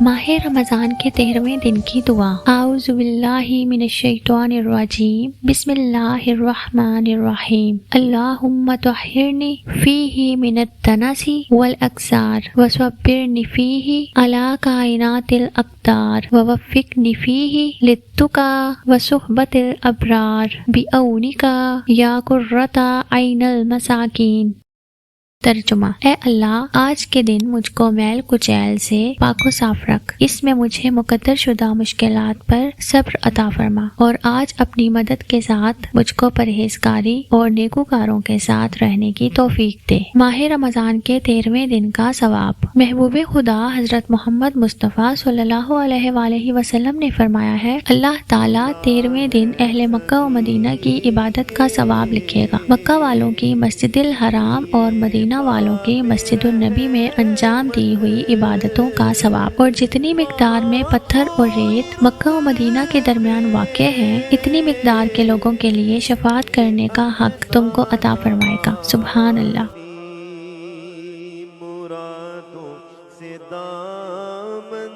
ماہ رمضان کے 13ویں دن کی دعا۔ اعوذ باللہ من الشیطان الرجیم، بسم اللہ الرحمن الرحیم۔ اللہم طہرنی فیہ من الدنس والاکسار وصبرنی فیہ علی کائنات الاقدار ووفقنی فیہ للتقی وصحبۃ الابرار بعونک یا قرۃ عین المساکین۔ ترجمہ: اے اللہ، آج کے دن مجھ کو میل کچیل سے پاک و صاف رکھ، اس میں مجھے مقدر شدہ مشکلات پر صبر عطا فرما، اور آج اپنی مدد کے ساتھ مجھ کو پرہیزگاری اور نیکوکاروں کے ساتھ رہنے کی توفیق دے۔ ماہ رمضان کے 13ویں دن کا ثواب۔ محبوب خدا حضرت محمد مصطفیٰ صلی اللہ علیہ وآلہ وسلم نے فرمایا ہے، اللہ تعالیٰ 13ویں دن اہل مکہ و مدینہ کی عبادت کا ثواب لکھے گا۔ مکہ والوں کی مسجد الحرام اور مدینہ والوں کی مسجد النبی میں انجام دی ہوئی عبادتوں کا ثواب، اور جتنی مقدار میں پتھر اور ریت مکہ و مدینہ کے درمیان واقع ہے، اتنی مقدار کے لوگوں کے لیے شفاعت کرنے کا حق تم کو عطا فرمائے گا۔ سبحان اللہ۔ مرادوں سے دامن